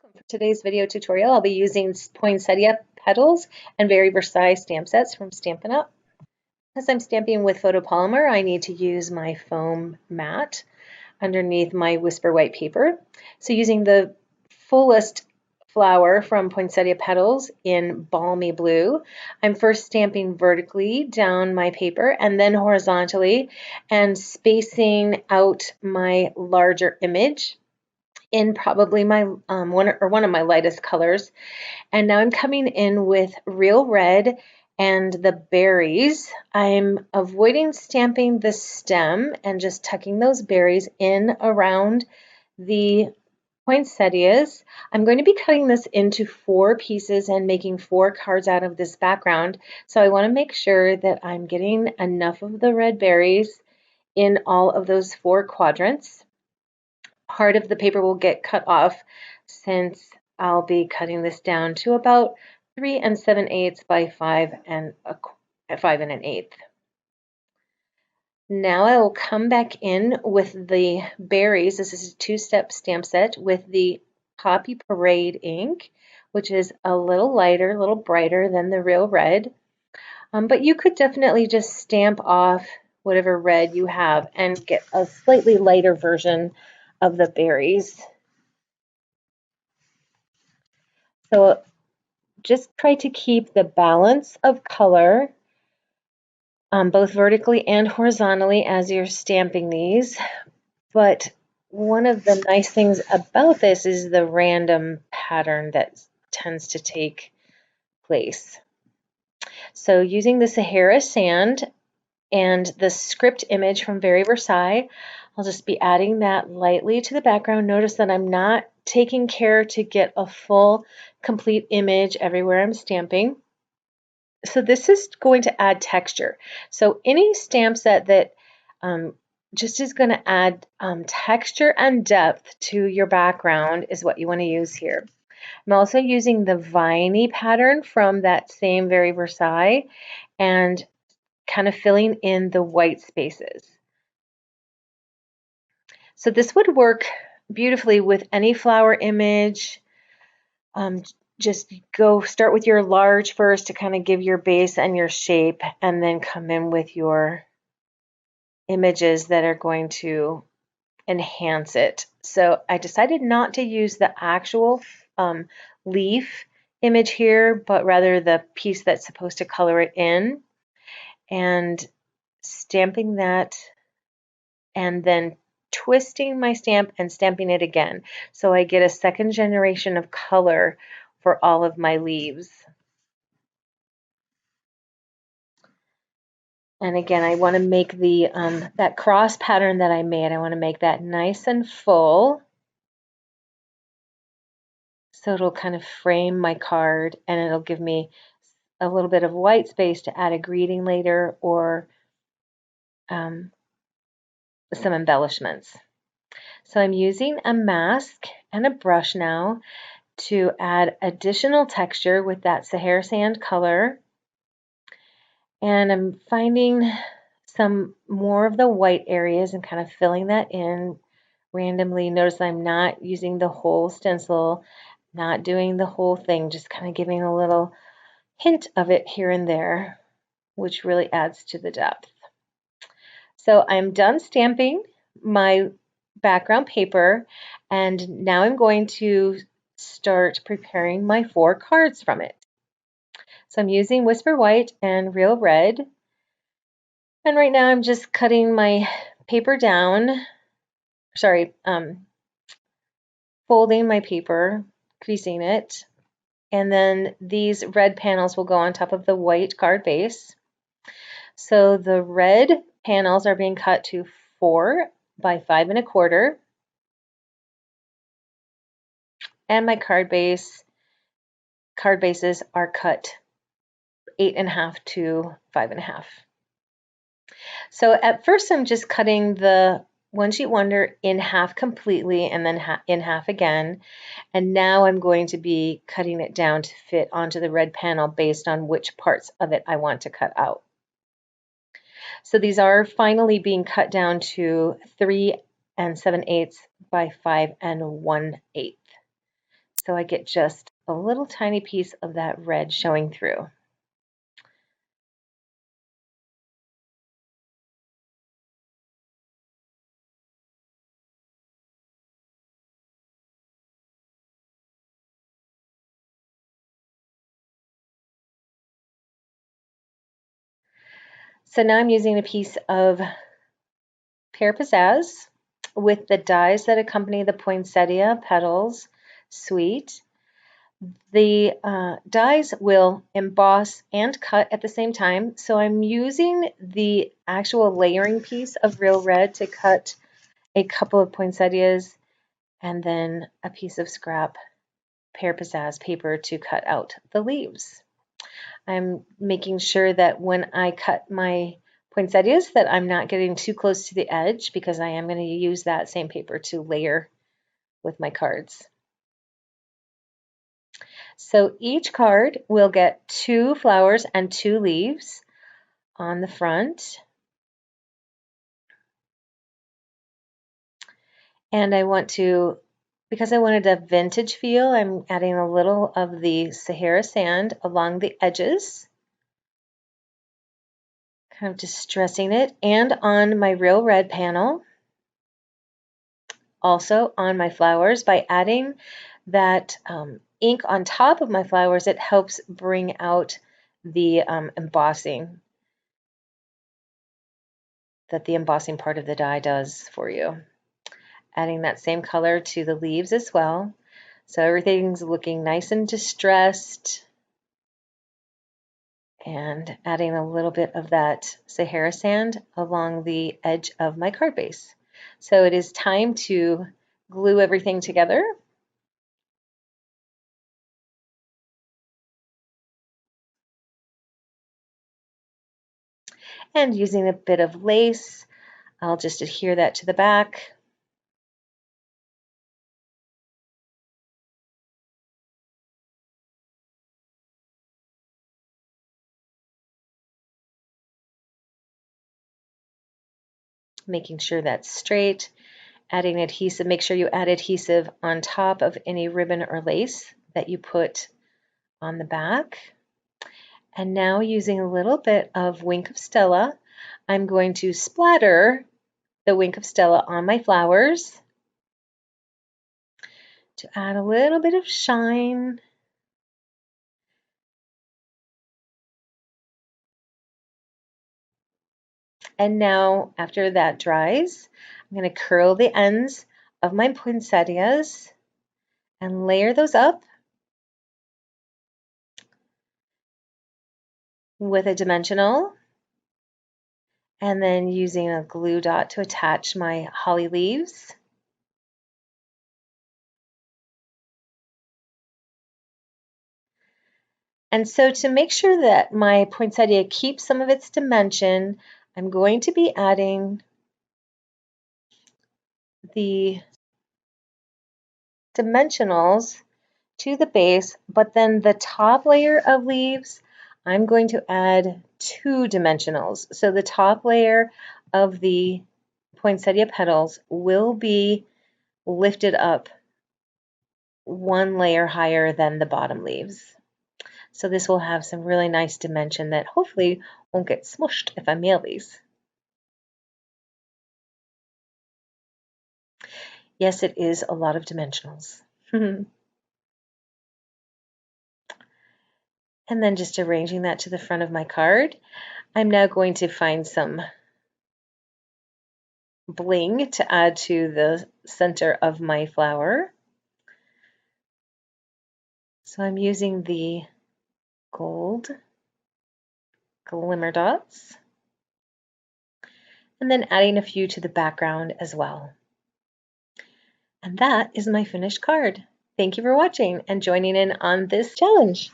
Welcome. For today's video tutorial, I'll be using poinsettia petals and very Versailles stamp sets from Stampin' Up. As I'm stamping with photopolymer, I need to use my foam mat underneath my Whisper White paper. So using the fullest flower from poinsettia petals in balmy blue, I'm first stamping vertically down my paper and then horizontally and spacing out my larger image in probably my one of my lightest colors. And now I'm coming in with real red and the berries. I'm avoiding stamping the stem and just tucking those berries in around the poinsettias. I'm going to be cutting this into 4 pieces and making 4 cards out of this background. So I want to make sure that I'm getting enough of the red berries in all of those 4 quadrants. Part of the paper will get cut off since I'll be cutting this down to about 3 7/8 by 5 and 1/8. Now I will come back in with the berries. This is a 2-step stamp set with the Poppy Parade ink, which is a little lighter, a little brighter than the real red. But you could definitely just stamp off whatever red you have and get a slightly lighter version of the berries. So just try to keep the balance of color both vertically and horizontally as you're stamping these. But one of the nice things about this is the random pattern that tends to take place. So using the Sahara sand and the script image from Very Versailles, I'll just be adding that lightly to the background. Notice that I'm not taking care to get a full, complete image everywhere I'm stamping. So this is going to add texture. So any stamp set that just is going to add texture and depth to your background is what you want to use here. I'm also using the viney pattern from that same Very Versailles and kind of filling in the white spaces. So this would work beautifully with any flower image. Just start with your large first to kind of give your base and your shape, and then come in with your images that are going to enhance it. So I decided not to use the actual leaf image here, but rather the piece that's supposed to color it in, and stamping that and then twisting my stamp and stamping it again. So I get a second generation of color for all of my leaves. And again, I want to make the that cross pattern that I made, I want to make that nice and full. So it'll kind of frame my card and it'll give me a little bit of white space to add a greeting later or some embellishments. So I'm using a mask and a brush now to add additional texture with that Sahara sand color. And I'm finding some more of the white areas and kind of filling that in randomly. Notice I'm not using the whole stencil, not doing the whole thing, just kind of giving a little hint of it here and there, which really adds to the depth. So I'm done stamping my background paper, and now I'm going to start preparing my 4 cards from it. So I'm using Whisper White and Real Red, and right now I'm just cutting my paper down, folding my paper, creasing it, and then these red panels will go on top of the white card base. So the red panels are being cut to 4 by 5 1/4, and my card bases are cut 8 1/2 to 5 1/2. So at first I'm just cutting the One Sheet Wonder in half completely and then in half again. And now I'm going to be cutting it down to fit onto the red panel based on which parts of it I want to cut out. So these are finally being cut down to 3 7/8 by 5 1/8. so I get just a little tiny piece of that red showing through. So now I'm using a piece of Pear Pizzazz with the dies that accompany the poinsettia petals suite. The dies will emboss and cut at the same time, so I'm using the actual layering piece of Real Red to cut a couple of poinsettias and then a piece of scrap Pear Pizzazz paper to cut out the leaves. I'm making sure that when I cut my poinsettias that I'm not getting too close to the edge, because I am going to use that same paper to layer with my cards. So each card will get 2 flowers and 2 leaves on the front. And I want to, because I wanted a vintage feel, I'm adding a little of the Sahara sand along the edges, kind of distressing it, and on my Real Red panel. Also on my flowers, by adding that ink on top of my flowers, it helps bring out the embossing that the embossing part of the die does for you. Adding that same color to the leaves as well. So everything's looking nice and distressed. And adding a little bit of that Sahara sand along the edge of my card base. So it is time to glue everything together. And using a bit of lace, I'll just adhere that to the back. Making sure that's straight. Adding adhesive, make sure you add adhesive on top of any ribbon or lace that you put on the back. And now using a little bit of Wink of Stella, I'm going to splatter the Wink of Stella on my flowers to add a little bit of shine. And now after that dries, I'm going to curl the ends of my poinsettias and layer those up with a dimensional, and then using a glue dot to attach my holly leaves. And so to make sure that my poinsettia keeps some of its dimension, I'm going to be adding the dimensionals to the base, but then the top layer of leaves, I'm going to add 2 dimensionals. So the top layer of the poinsettia petals will be lifted up 1 layer higher than the bottom leaves. So this will have some really nice dimension that hopefully won't get smushed if I mail these. Yes, it is a lot of dimensionals. And then just arranging that to the front of my card. I'm now going to find some bling to add to the center of my flower. So I'm using the gold glimmer dots and then adding a few to the background as well. And that is my finished card. Thank you for watching and joining in on this challenge.